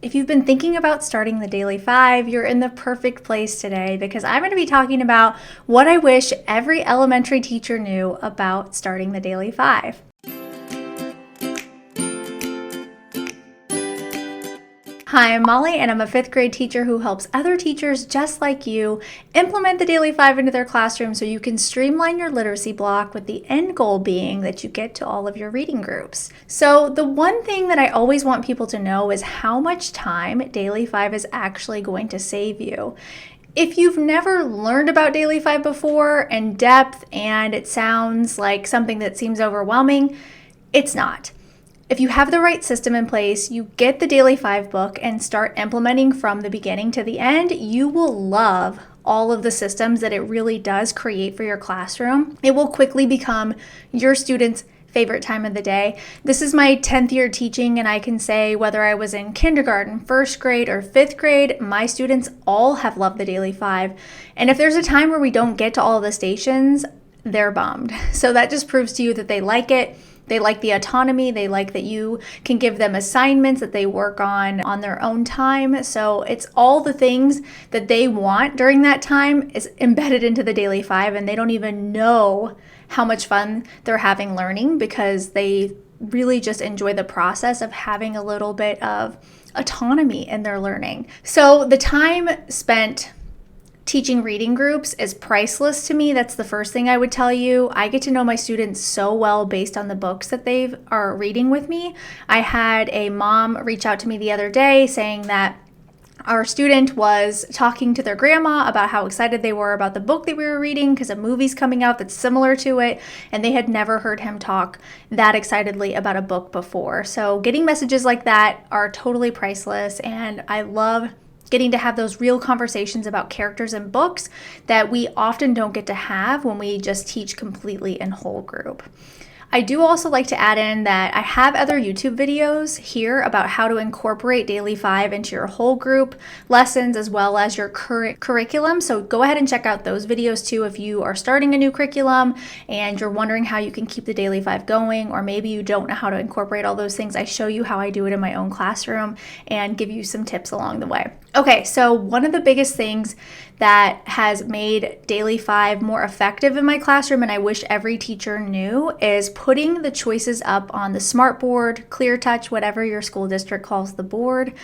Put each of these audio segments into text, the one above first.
If you've been thinking about starting the Daily 5, you're in the perfect place today because I'm going to be talking about what I wish every elementary teacher knew about starting the Daily 5. Hi, I'm Molly, and I'm a 5th grade teacher who helps other teachers just like you implement the Daily 5 into their classroom so you can streamline your literacy block, with the end goal being that you get to all of your reading groups. So the one thing that I always want people to know is how much time Daily 5 is actually going to save you. If you've never learned about Daily 5 before in depth and it sounds like something that seems overwhelming, it's not. If you have the right system in place, you get the Daily 5 book and start implementing from the beginning to the end, you will love all of the systems that it really does create for your classroom. It will quickly become your students' favorite time of the day. This is my 10th year teaching, and I can say whether I was in kindergarten, 1st grade, or 5th grade, my students all have loved the Daily 5. And if there's a time where we don't get to all of the stations, they're bummed. So that just proves to you that they like it. They like the autonomy. They like that you can give them assignments that they work on their own time. So it's all the things that they want during that time is embedded into the Daily 5, and they don't even know how much fun they're having learning because they really just enjoy the process of having a little bit of autonomy in their learning. So the time spent teaching reading groups is priceless to me. That's the first thing I would tell you. I get to know my students so well based on the books that they are reading with me. I had a mom reach out to me the other day saying that our student was talking to their grandma about how excited they were about the book that we were reading because a movie's coming out that's similar to it, and they had never heard him talk that excitedly about a book before. So getting messages like that are totally priceless, and I love getting to have those real conversations about characters in books that we often don't get to have when we just teach completely in whole group. I do also like to add in that I have other YouTube videos here about how to incorporate Daily 5 into your whole group lessons as well as your current curriculum. So go ahead and check out those videos too if you are starting a new curriculum and you're wondering how you can keep the Daily 5 going, or maybe you don't know how to incorporate all those things. I show you how I do it in my own classroom and give you some tips along the way. Okay, so one of the biggest things that has made Daily 5 more effective in my classroom, and I wish every teacher knew, is putting the choices up on the smart board, clear touch, whatever your school district calls the board.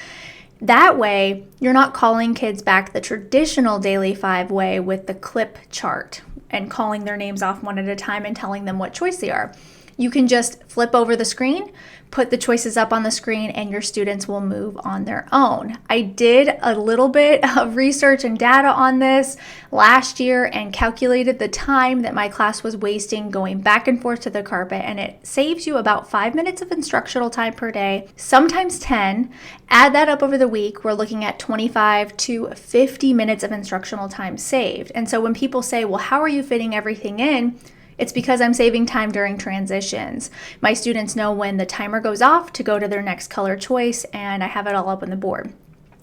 That way, you're not calling kids back the traditional Daily 5 way with the clip chart and calling their names off one at a time and telling them what choice they are. You can just flip over the screen, put the choices up on the screen, and your students will move on their own. I did a little bit of research and data on this last year and calculated the time that my class was wasting going back and forth to the carpet, and it saves you about 5 minutes of instructional time per day, sometimes 10. Add that up over the week, we're looking at 25 to 50 minutes of instructional time saved. And so when people say, well, how are you fitting everything in? It's because I'm saving time during transitions. My students know when the timer goes off to go to their next color choice, and I have it all up on the board.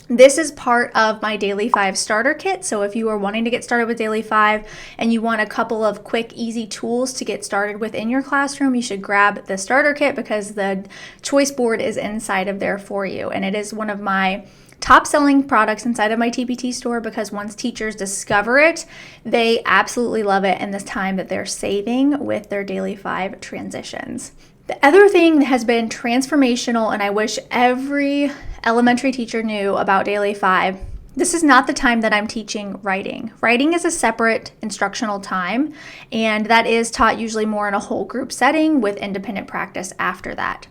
This is part of my Daily 5 starter kit. So if you are wanting to get started with Daily 5 and you want a couple of quick, easy tools to get started with in your classroom, you should grab the starter kit because the choice board is inside of there for you. And it is one of my top selling products inside of my TPT store because once teachers discover it, they absolutely love it in this time that they're saving with their Daily 5 transitions. The other thing that has been transformational, and I wish every elementary teacher knew about Daily 5, this is not the time that I'm teaching writing. Writing is a separate instructional time, and that is taught usually more in a whole group setting with independent practice after that.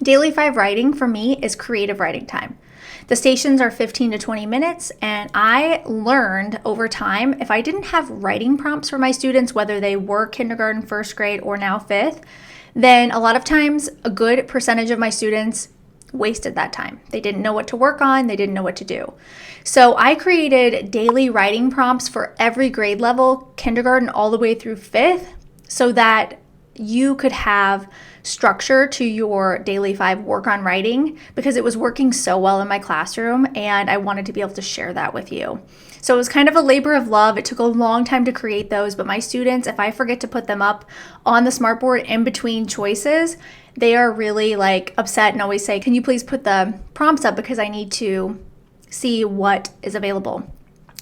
Daily 5 writing for me is creative writing time. The stations are 15 to 20 minutes, and I learned over time if I didn't have writing prompts for my students, whether they were kindergarten, 1st grade, or now 5th, then a lot of times a good percentage of my students wasted that time. They didn't know what to work on, they didn't know what to do. So I created daily writing prompts for every grade level, kindergarten all the way through 5th, so that you could have structure to your Daily 5 work on writing because it was working so well in my classroom and I wanted to be able to share that with you. So it was kind of a labor of love. It took a long time to create those, but my students, if I forget to put them up on the smartboard in between choices, they are really like upset and always say, can you please put the prompts up because I need to see what is available.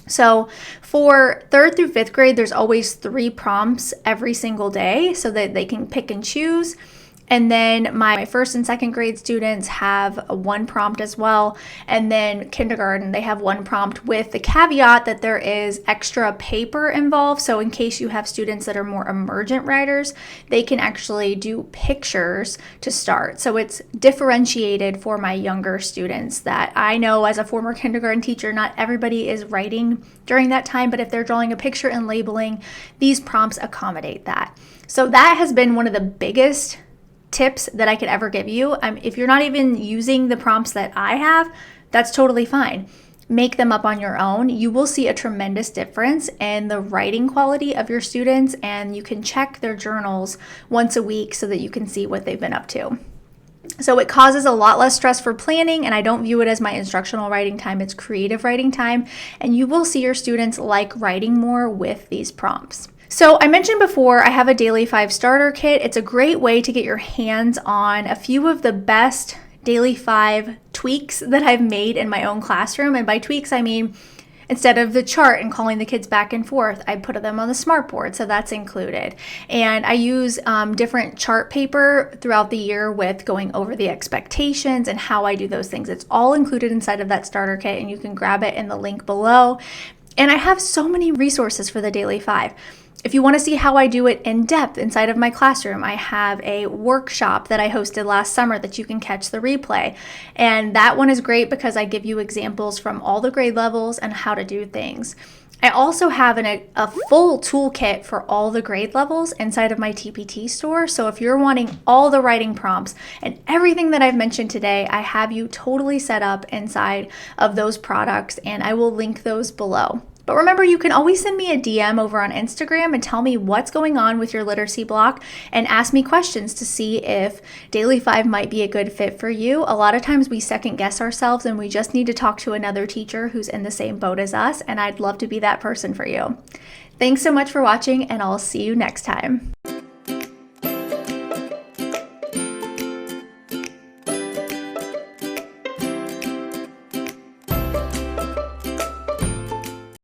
So for 3rd through 5th grade, there's always 3 prompts every single day so that they can pick and choose. And then my 1st and 2nd grade students have 1 prompt as well. And then kindergarten, they have 1 prompt with the caveat that there is extra paper involved. So in case you have students that are more emergent writers, they can actually do pictures to start. So it's differentiated for my younger students that I know as a former kindergarten teacher, not everybody is writing during that time, but if they're drawing a picture and labeling, these prompts accommodate that. So that has been one of the biggest tips that I could ever give you. If you're not even using the prompts that I have, that's totally fine. Make them up on your own. You will see a tremendous difference in the writing quality of your students, and you can check their journals once a week so that you can see what they've been up to. So it causes a lot less stress for planning, and I don't view it as my instructional writing time, it's creative writing time, and you will see your students like writing more with these prompts. So I mentioned before, I have a Daily 5 starter kit. It's a great way to get your hands on a few of the best Daily 5 tweaks that I've made in my own classroom. And by tweaks, I mean, instead of the chart and calling the kids back and forth, I put them on the smartboard, so that's included. And I use different chart paper throughout the year with going over the expectations and how I do those things. It's all included inside of that starter kit, and you can grab it in the link below. And I have so many resources for the Daily 5. If you want to see how I do it in depth inside of my classroom, I have a workshop that I hosted last summer that you can catch the replay. And that one is great because I give you examples from all the grade levels and how to do things. I also have a full toolkit for all the grade levels inside of my TPT store. So if you're wanting all the writing prompts and everything that I've mentioned today, I have you totally set up inside of those products, and I will link those below. But remember, you can always send me a DM over on Instagram and tell me what's going on with your literacy block and ask me questions to see if Daily 5 might be a good fit for you. A lot of times we second guess ourselves and we just need to talk to another teacher who's in the same boat as us, and I'd love to be that person for you. Thanks so much for watching, and I'll see you next time.